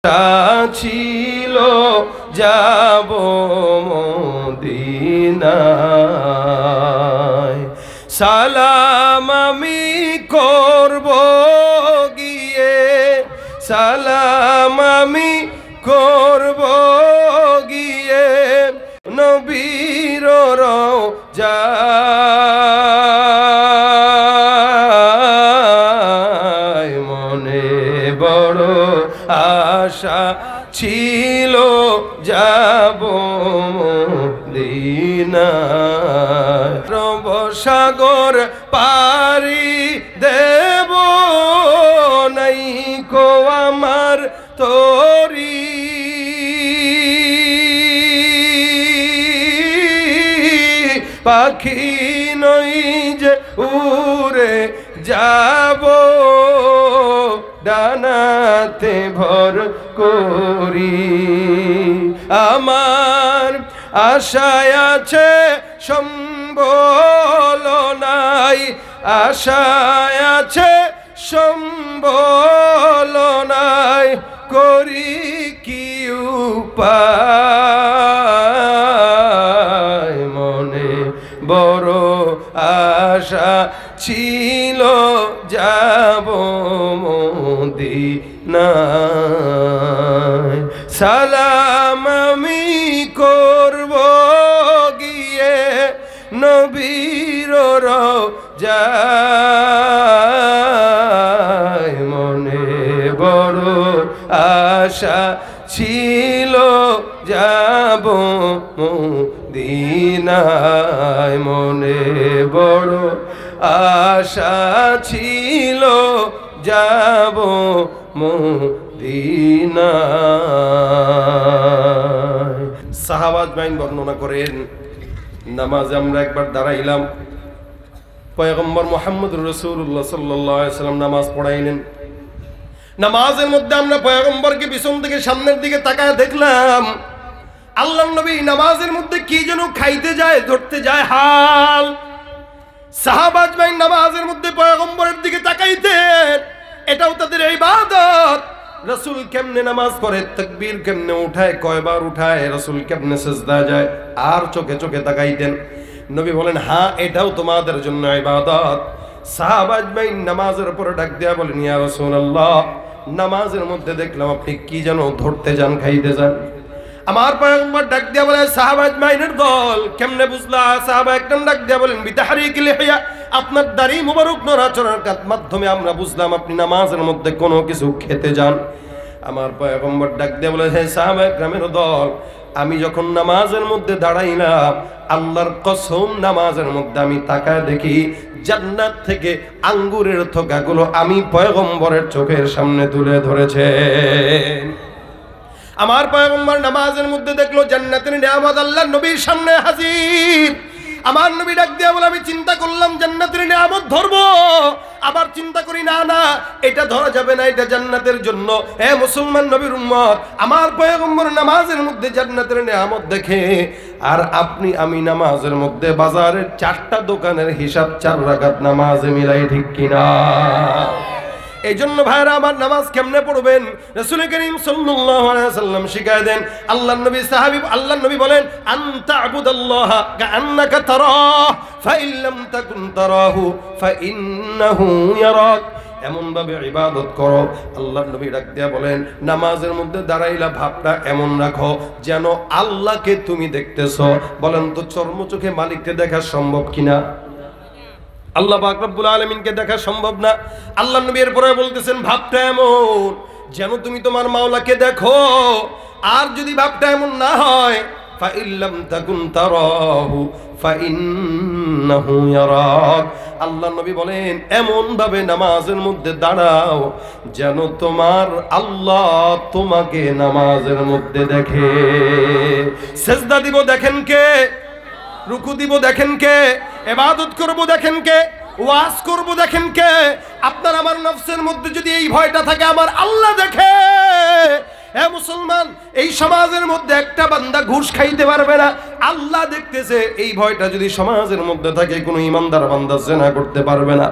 ছিল যাব মদিনায়, সালাম আমি করব গিয়ে, সালাম আমি করব গিয়ে নবীর রওজায়। মনে বড় আশা ছিল যাব মদিনায়, রবসাগর পারি দেব নাই কো আমার তোরি, পাখি নই যে উড়ে যাব ডানাতে ভর করি। আমার আশায় আছে সম্বল নাই, আশায় আছে সম্বল নাই, করি কি উপায়। মনে বড় আশা ছিল যাব মদিনায়, সালাম আমি করব গিয়ে নবীর রওজায়। মনে বড় আশা ছিল যাব মদিনায়, মনে বড় আশা ছিল যাব মদিনায়। সাহাবা আজমাইন বর্ণনা করেন, নামাজে আমরা একবার দাঁড়াইলাম, পয়গম্বর মুহাম্মদুর রাসূলুল্লাহ সাল্লাল্লাহু আলাইহি ওয়াসাল্লাম নামাজ পড়াইলেন। নামাজের মধ্যে আমরা পয়গম্বরকে পিছন থেকে সামনের দিকে তাকায় দেখলাম, আল্লাহর নবী নামাজের মধ্যে কি যেন খাইতে যায়, ধরতে যায় হাল। সাহাবা আজমাইন নামাজের মধ্যে পয়গম্বরের দিকে তাকাইতেন, এটাও তাদের ইবাদত। রাসূল কেমনে নামাজ পড়ে, তাকবীর কেমনে উঠায়, কয়বার উঠায়, রাসূল কেমনে সিজদা যায়, আর চোখে চোখে তাকাইতেন। নবী বলেন, হ্যাঁ এটাও তোমাদের জন্য ইবাদত। সাহাবা আজমাইন নামাজের উপর ডাক দেয়া বলেন, ইয়া রাসূলুল্লাহ, নামাজের মধ্যে দেখলাম আপনি কি যেন ধরতে যান, খাইতে যান। আমার পয়গম্বর ডাক দিয়া বলে, সাহাবা আজমাইনের দল কেমনে বুঝলা? সাহাবা একদম ডাক দিয়া বলেন, বিতাহরিকিল লিহিয়া, আপনার দাড়ি মুবারক নড়াচড়ার মাধ্যমে আমরা বুঝলাম আপনি নামাজের মধ্যে কোনো কিছু খেতে যান। আমার পয়গম্বর ডাক দিয়া বলে, হে সাহাবা একরামের দল, আমি যখন নামাজের মধ্যে দাঁড়াইলাম, আল্লাহর কসম নামাজের মধ্যে আমি তাকায় দেখি জান্নাত থেকে আঙ্গুরের থোকাগুলো আমি পয়গম্বরের চোখের সামনে তুলে ধরেছেন। আমার পয়গম্বর নামাজের মধ্যে দেখলো জান্নাতের নিয়ামত আল্লাহর নবীর সামনে হাজির। আমার নবী ডাক দিয়া বলে, আমি চিন্তা করলাম জান্নাতের নিয়ামত ধরবো, আবার চিন্তা করি না না এটা ধরা যাবে না, এটা জান্নাতের জন্য। হে মুসলমান নবীর উম্মত, আমার পয়গম্বর নামাজের মধ্যে জান্নাতের নিয়ামত দেখে, আর আপনি আমি নামাজের মধ্যে বাজারের 4টা দোকানের হিসাব 4 রাকাত নামাজে মিলাই, ঠিক কিনা? এই জন্য ভাইরা আমার, নামাজ কেমনে পড়বেন রাসূল করিম সাল্লাল্লাহু আলাইহি ওয়াসাল্লাম শিখায় দেন। আল্লাহর নবী সাহাবী, আল্লাহর নবী বলেন, আনতা আবুদাল্লাহা কাআন্নাকা তারাহ ফাইন লাম তাকুন তারাহু ফাইন্নাহু ইয়ারাক। এমন ভাবে ইবাদত করো। আল্লাহর নবী ডাক দিয়া বলেন, নামাজের মধ্যে দাঁড়াইলা ভাবটা এমন রাখো যেন আল্লাহকে তুমি দেখতেছো। বলেন তো চর্ম চোখে মালিককে দেখা সম্ভব কিনা? আল্লাহ পাক রব্বুল আলামিনকে দেখা সম্ভব না। আল্লাহর নবী এরপরে বলতেছেন, ভাবটা এমন যেন তুমি তোমার মাওলাকে দেখো। আর যদি ভাবটা এমন না হয়, ফাইল্লাম তাকুন তারাহু ফাইন্নাহু ইয়ারাক। আল্লাহর নবী বলেন, এমন ভাবে নামাজের মধ্যে দাঁড়াও যেন তোমার আল্লাহ তোমাকে নামাজের মধ্যে দেখে। সিজদা দিব দেখেন কে, রুকু দিব দেখেন কে, ইবাদত করব দেখেন কে, ওয়াজ করব দেখেন কে। আপনার আমার নফসের মধ্যে যদি এই ভয়টা থাকে, আমার আল্লাহ দেখে। হে মুসলমান, এই সমাজের মধ্যে একটা বান্দা ঘুষ খাইতে পারবে না, আল্লাহ দেখতেছে এই ভয়টা যদি সমাজের মধ্যে থাকে কোনো ইমানদার বান্দা জিনা করতে পারবে না।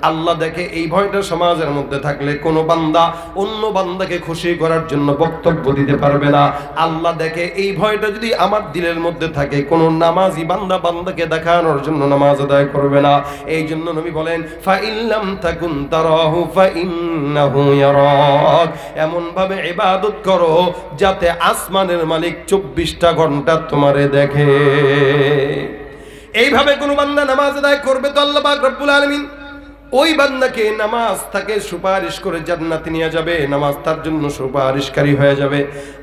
আল্লাহ দেখে এই ভয়টা সমাজের মধ্যে থাকলে কোনো বান্দা অন্য বান্দাকে খুশি করার জন্য বক্তব্য দিতে পারবে না। আল্লাহ দেখে এই ভয়টা যদি আমার দিলের মধ্যে থাকে কোনো নামাজি বান্দা বান্দাকে দেখানোর জন্য নামাজ আদায় করবে না। এই জন্য নবী বলেন ফা ইল্লাম তাকুন তারাহু ফা ইন্নাহু ইয়ারাক, এমন ভাবে ইবাদত করো যাতে আসমানের মালিক 24টা ঘন্টা তোমারে দেখে। এইভাবে কোন বান্দা নামাজ আদায় করবে তো আল্লাহ পাক রব্বুল আলামিন ওই বান্দাকে নামাজ তাকে সুপারিশ করে জান্নাতে নিয়ে যাবে, নামাজ তার জন্য সুপারিশকারী হয়ে যাবে।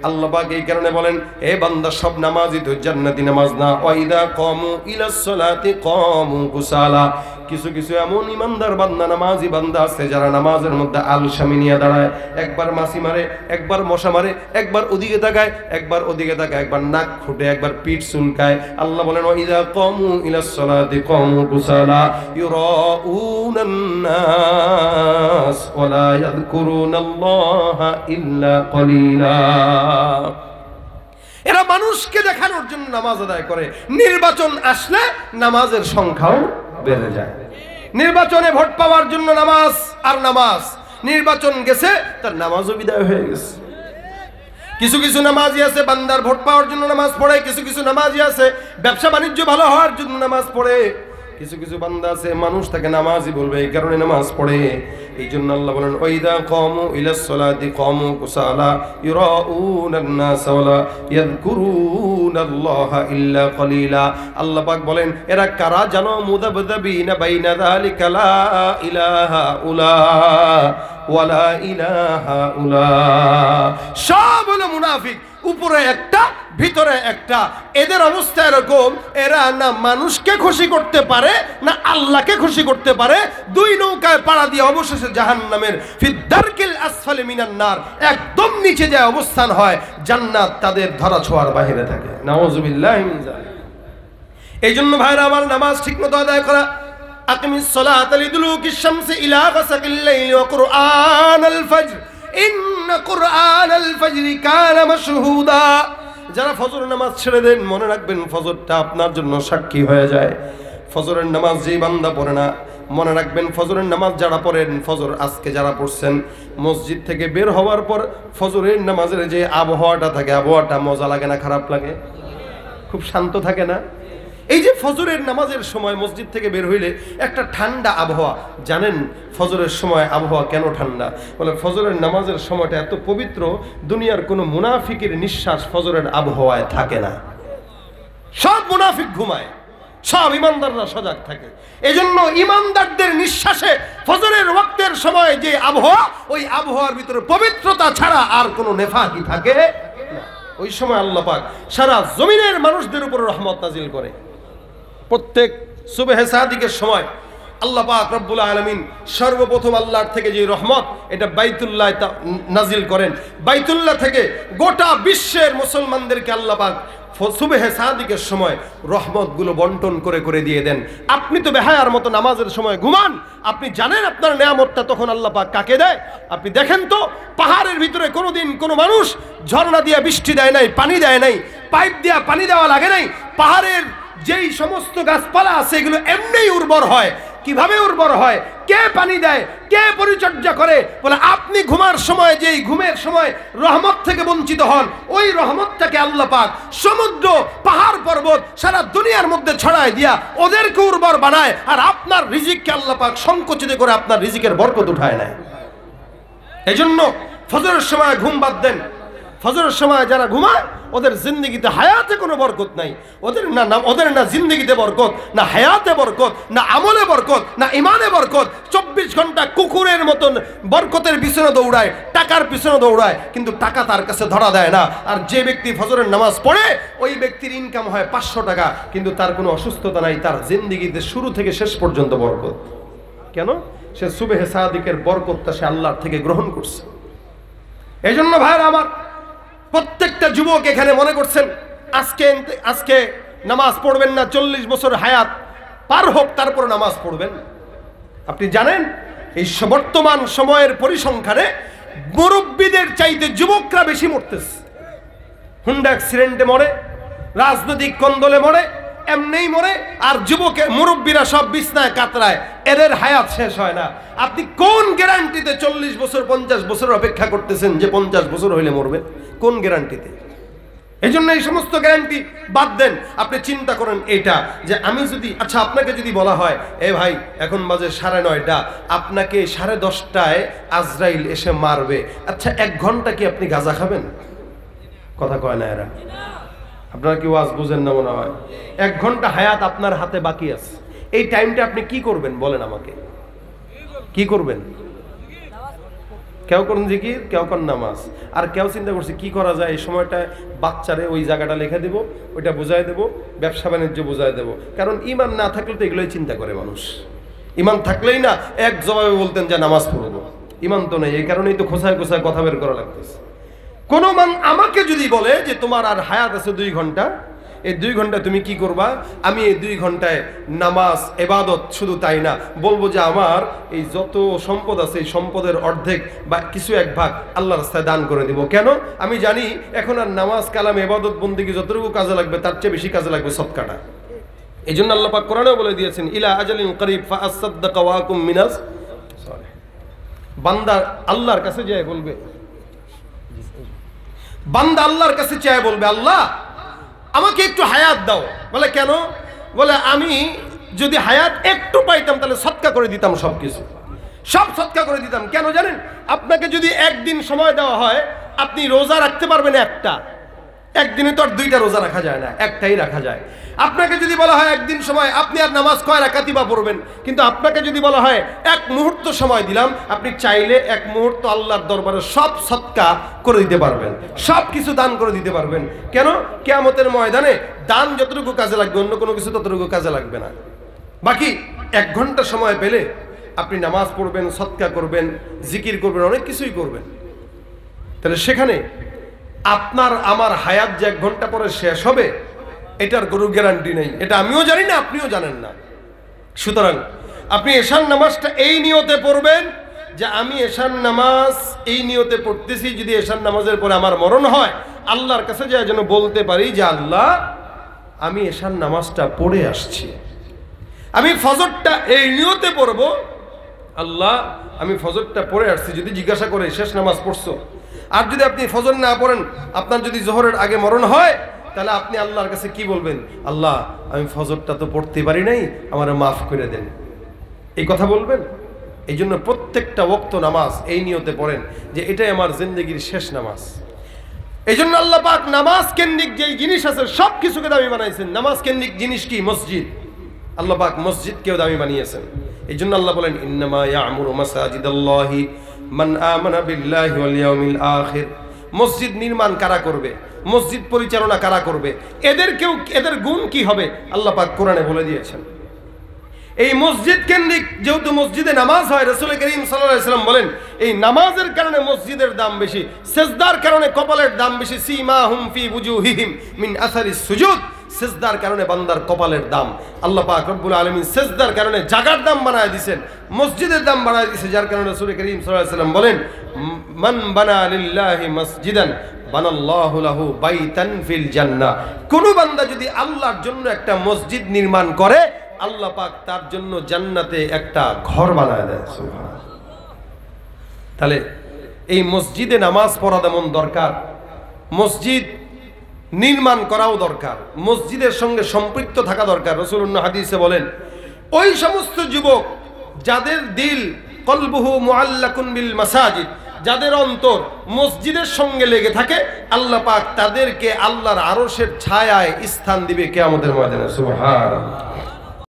আল্লাহ পাক এই কারণে বলেন এ বান্দা সব নামাজই তো জান্নাতি নামাজ না। ওয়াইদা কামু ইলাস সালাতি কামু কুসালা, কিছু কিছু এমন ইমানদার বান্দা নামাজি বান্দা আছে যারা নামাজের মধ্যে আলসামি নিয়ে দাঁড়ায়, একবার মাছি মারে, একবার মশা মারে, একবার ওদিকে তাকায়, একবার ওদিকে তাকায়, একবার নাক ফুটে, একবার পিঠ চুলকায়। আল্লাহ বলেন ওয়াইদা কামু ইলাস সালাতি কামু কুসালা ইউরাউনান নাস ওয়ালা ইয়াযকুরুনাল্লাহা ইল্লা কলিলা। এরা মানুষকে দেখানোর জন্য নামাজ আদায় করে। নির্বাচন আসলে নামাজের সংখ্যাও বেড়ে যায়। নির্বাচনে ভোট পাওয়ার জন্য নামাজ আর নামাজ, নির্বাচন গেছে তার নামাজও বিদায় হয়ে গেছে। কিছু কিছু নামাজি আছে বান্দার ভোট পাওয়ার জন্য নামাজ পড়ে, কিছু কিছু নামাজি আছে ব্যবসা বাণিজ্য ভালো হওয়ার জন্য নামাজ পড়ে, কিছু কিছু বান্দা আছে মানুষ তাকে নামাজি বলবে এই কারণে নামাজ পড়ে। এই জন্য আল্লাহ বলেন ওয়াইদা কামু ইলাস সালাতি কামু কুসালা ইউরাউনান নাস ওয়ালা ইয়াযকুরুনাল্লাহা ইল্লা কলিলা। আল্লাহ পাক বলেন এরা কারা জানো? মুদাবদাবিনা বাইনা যালিকা লা ইলাহা উলা ওয়ালা ইলাহা উলা, সব হলো মুনাফিক, উপরে একটা ভিতরে একটা। এদের অবস্থা এরকম, এরা না মানুষকে খুশি করতে পারে না আল্লাহকে খুশি করতে পারে। দুই নৌকায় পাড়া দিয়ে অবশেষে জাহান্নামের ফিদ্দারকিল আসফালি মিনান নার, একদম নিচে যায় অবস্থান হয়, জান্নাত তাদের ধরা ছোঁয়ার বাইরে থাকে। নাউযুবিল্লাহি মিন যালিক। এই জন্য ভাইরা আমার নামাজ ঠিকমতো আদায় করা। আকিমিস সালাতা লিদুলুকিশ শামসি ইলা গাসাকিল লাইলি ওয়া কুরআনাল ফাজর ইন্না কুরআনাল ফাজরি কানা মাশহুদা। যারা ফজর নামাজ ছেড়ে দেন মনে রাখবেন ফজরটা আপনার জন্য সাক্ষী হয়ে যায়। ফজরের নামাজ যেই বান্দা পড়ে না মনে রাখবেন ফজরের নামাজ যারা পড়েন, ফজর আজকে যারা পড়ছেন, মসজিদ থেকে বের হওয়ার পর ফজরের নামাজের যে আবহাওয়াটা থাকে, আবহাওয়াটা মজা লাগে না খারাপ লাগে? খুব শান্ত থাকে না? এই যে ফজরের নামাজের সময় মসজিদ থেকে বের হইলে একটা ঠান্ডা আবহাওয়া। জানেন ফজরের সময় আবহাওয়া কেন ঠান্ডা? বলে ফজরের নামাজের সময়টা এত পবিত্র, দুনিয়ার কোনো মুনাফিকের নিঃশ্বাস ফজরের আবহাওয়ায় থাকে না। সব মুনাফিক ঘুমায়, সব ইমানদাররা সজাগ থাকে। এজন্য ইমানদারদের নিঃশ্বাসে ফজরের ওয়াক্তের সময় যে আবহাওয়া, ওই আবহাওয়ার ভিতরে পবিত্রতা ছাড়া আর কোনো নেফাকি থাকে না। ওই সময় আল্লাহ পাক সারা জমিনের মানুষদের উপর রহমত নাজিল করে। প্রত্যেক সুবহে সাদিকের সময় আল্লাহ পাক রব্বুল আলামিন সর্বপ্রথম আল্লাহর থেকে যে রহমত, এটা বাইতুল্লাহ নাজিল করেন। বাইতুল্লাহ থেকে গোটা বিশ্বের মুসলমানদেরকে আল্লাহ পাক সুবহে সাদিকের সময় রহমতগুলো বন্টন করে করে দিয়ে দেন। আপনি তো বেহায়ার মতো নামাজের সময় ঘুমান, আপনি জানেন আপনার নেয়ামতটা তখন আল্লাহ পাক কাকে দেয়? আপনি দেখেন তো পাহাড়ের ভিতরে কোনোদিন কোনো মানুষ ঝর্ণা দিয়ে বৃষ্টি দেয় নাই, পানি দেয় নাই, পাইপ দিয়ে পানি দেওয়া লাগে নাই। পাহাড়ের যেই সমস্ত গাছপালা আছে এগুলো এমনিই উর্বর হয়। কিভাবে উর্বর হয়? কে পানি দেয়? কে পরিচর্যা করে? বলে আপনি ঘুমার সময় যেই ঘুমের সময় রহমত থেকে বঞ্চিত হন, ওই রহমতটাকে আল্লাহ পাক সমুদ্র, পাহাড়, পর্বত সারা দুনিয়ার মধ্যে ছড়ায় দিয়া ওদেরকে উর্বর বানায়, আর আপনার রিজিককে আল্লাহ পাক সংকুচিত করে আপনার রিজিকের বরকত উঠায় নেয়। এই জন্য ফজরের সময় ঘুম বাদ দেন। ফজরের সময় যারা ঘুমায় ওদের জিন্দগিতে হায়াতে কোনো বরকত নাই। ওদের না জিন্দগিতে বরকত, না হায়াতে বরকত, না আমলে বরকত, না ইমানে বরকত। 24 ঘন্টা কুকুরের মতন বরকতের পিছনে দৌড়ায়, টাকার পিছনে দৌড়ায়, কিন্তু টাকা তার কাছে ধরা দেয় না। আর যে ব্যক্তি ফজরের নামাজ পড়ে ওই ব্যক্তির ইনকাম হয় 500 টাকা, কিন্তু তার কোনো অসুস্থতা নাই, তার জিন্দগিতে শুরু থেকে শেষ পর্যন্ত বরকত। কেন? সে সুবহে সাদিকের বরকতটা সে আল্লাহর থেকে গ্রহণ করছে। এই জন্য ভাইরা আমার, প্রত্যেকটা যুবক এখানে মনে করছেন আজকে নামাজ পড়বেন না, 40 বছর হায়াত পার হোক তারপর নামাজ পড়বেন। আপনি জানেন এই বর্তমান সময়ের পরিসংখ্যানে মুরব্বীদের চাইতে যুবকরা বেশি মরতেছে। হুন্ডা অ্যাক্সিডেন্টে মরে, রাজনৈতিক কোন্দলে মরে, এমনিই মরে, আর যুবকের মুরব্বীরা সব বিছনায় কাতরায়, এদের হায়াত শেষ হয় না। আপনি কোন গ্যারান্টিতে 40 বছর 50 বছর অপেক্ষা করতেছেন যে 50 বছর হইলে মরবে? কোন গ্যারান্টিতে? এই জন্য এই সমস্ত গ্যারান্টি বাদ দেন। আপনি চিন্তা করেন এটা যে আমি যদি, আচ্ছা আপনাকে যদি বলা হয় এ ভাই এখন বাজে 9:30, আপনাকে 10:30টায় আজরাইল এসে মারবে, আচ্ছা 1 ঘন্টা কি আপনি গাঁজা খাবেন? কথা কয় না এরা। আপনারা কি ওয়াজ বুঝেন না মনে হয়? 1 ঘন্টা হায়াত আপনার হাতে বাকি আছে। এই টাইমটা আপনি কি করবেন বলেন আমাকে? কি করবেন? কেউ করেন জিকির, কেউ করেন নামাজ, আর কেউ চিন্তা করছে কি করা যায় এই সময়টা বাচ্চারে ওই জায়গাটা লিখে দেব, ওইটা বুঝাই দেব, ব্যবসা বাণিজ্য বুঝাই দেব। কারণ ইমান না থাকলে তো এগুলোই চিন্তা করে মানুষ। ইমান থাকলেই না এক জবাবে বলতেন যে নামাজ পড়বো, ইমান তো নেই। এই কারণেই তো খোঁচায় খোঁচায় কথা বের করা লাগতেছে। কোন মান আমাকে যদি বলে যে তোমার আর হায়াত আছে 2 ঘন্টা, এই 2 ঘন্টা তুমি কি করবা? আমি এই 2 ঘন্টায় নামাজ, ইবাদত, শুধু তাই না, বলবো যে আমার এই যত সম্পদ আছে এই সম্পদের অর্ধেক বা কিছু 1 ভাগ আল্লাহর রাস্তায় দান করে দিব। কেন? আমি জানি এখন আর নামাজ, কালাম, ইবাদত, বন্দেগী যতটুকু কাজে লাগবে তার চেয়ে বেশি কাজে লাগবে সদকাটা। এই জন্য আল্লাহ পাক কোরআনেও বলে দিয়েছেন ইলা আজালিন করিব ফাআসাদদাকা ওয়া আকুম মিনাস সালিহ। বান্দা আল্লাহর কাছে যায় বলবে, বান্দা আল্লাহর কাছে চায় বলবে আল্লাহ আমাকে একটু হায়াত দাও। বলে কেন? বলে আমি যদি হায়াত একটু পাইতাম তাহলে সদকা করে দিতাম, সবকিছু সব সদকা করে দিতাম। কেন জানেন? আপনাকে যদি 1 দিন সময় দেওয়া হয়, আপনি রোজা রাখতে পারবেন একটা, একদিনে তো আর 2টা রোজা রাখা যায় না, একটাই রাখা যায়। আপনাকে যদি বলা হয় 1 দিন সময়, আপনি আর নামাজ কয় রাকাতই বা পড়বেন? কিন্তু আপনাকে যদি বলা হয় 1 মুহূর্ত সময় দিলাম, আপনি চাইলে 1 মুহূর্ত আল্লাহর দরবারে সব সদকা করে দিতে পারবেন, সব কিছু দান করে দিতে পারবেন। কেন? কিয়ামতের ময়দানে দান যতটুকু কাজে লাগবে অন্য কোনো কিছু ততটুকু কাজে লাগবে না। বাকি 1 ঘন্টা সময় পেলে আপনি নামাজ পড়বেন, সদকা করবেন, জিকির করবেন, অনেক কিছুই করবেন। তাহলে সেখানে আপনার আমার হায়াত যে 1 ঘন্টা পরে শেষ হবে এটার কোনো গ্যারান্টি নেই। এটা আমিও জানি না, আপনিও জানেন না। সুতরাং আপনি এশার নামাজটা এই নিয়তে পড়বেন যে আমি এশার নামাজ এই নিয়তে পড়তেছি, যদি এশার নামাজের পরে আমার মরণ হয় আল্লাহর কাছে যাই যেন বলতে পারি যে আল্লাহ আমি এশার নামাজটা পড়ে আসছি। আমি ফজরটা এই নিয়তে পড়ব, আল্লাহ আমি ফজরটা পড়ে আসছি। যদি জিজ্ঞাসা করে শেষ নামাজ পড়ছো, আর যদি আপনি ফজর না পড়েন, আপনার যদি জোহরের আগে মরণ হয়, তাহলে আপনি আল্লাহর কাছে কি বলবেন? আল্লাহ আমি ফজরটা তো পড়তে পারি নাই, আমারে মাফ করে দেন, এই কথা বলবেন। এই জন্য প্রত্যেকটা ওয়াক্ত নামাজ এই নিয়তে পড়েন যে এটাই আমার জিন্দেগির শেষ নামাজ। এই জন্য আল্লাহ পাক নামাজ কেন্দ্রিক যেই জিনিস আছে সব কিছুকে দামি বানাইছেন। নামাজ কেন্দ্রিক জিনিস কি? মসজিদ। আল্লাহ পাক মসজিদকেও দামি বানিয়েছেন। এই জন্য আল্লাহ বলেন ইন্নামা ইয়ামুরু মাসাজিদাল্লাহি মান আমানা বিল্লাহি ওয়াল ইয়াউমিল আখির। মসজিদ নির্মাণ কারা করবে? মসজিদ পরিচালনা কারা করবে? এদের গুণ কি হবে? আল্লাহ পাক কোরআনে বলে দিয়েছেন। এই মসজিদ কেন্দ্রিক যেহেতু মসজিদে নামাজ হয়, রাসূল করিম সাল্লাল্লাহু আলাইহি ওয়াসাল্লাম বলেন এই নামাজের কারণে মসজিদের দাম বেশি, সিজদার কারণে কপালের দাম বেশি। সীমাহুম ফি বুজুহিহিম মিন আসারিস সুজুদ। সিজদার কারণে বান্দার কপালের দাম। আল্লাহ পাক রব্বুল আলামিন সিজদার কারণে জায়গার দাম বানায় দিয়েছেন, মসজিদের দাম বানায় দিয়েছে, যার কারণে রাসূল করিম সাল্লাল্লাহু আলাইহি ওয়াসাল্লাম বলেন মান বানা লিল্লাহি মসজিদান বানাল্লাহু লাহু বাইতান ফিল জান্নাহ। কোন বান্দা যদি আল্লাহর জন্য একটা মসজিদ নির্মাণ করে, আল্লাহ পাক তার জন্য জান্নাতে একটা ঘর বানায় দেয়। সুবহানাল্লাহ। তাহলে এই মসজিদে নামাজ পড়া যেমন দরকার, মসজিদ নির্মাণ করাও দরকার, মসজিদের সঙ্গে সম্পৃক্ত থাকা দরকার। রাসূলুল্লাহ হাদিসে বলেন ওই সমস্ত যুবক যাদের দিল কলবুহু মুআল্লাকুন বিল মাসাজিদ, যাদের অন্তর মসজিদের সঙ্গে লেগে থাকে, আল্লাহ পাক তাদেরকে আল্লাহর আরশের ছায়ায় স্থান দিবে কিয়ামতের ময়দানে। সুবহানাল্লাহ।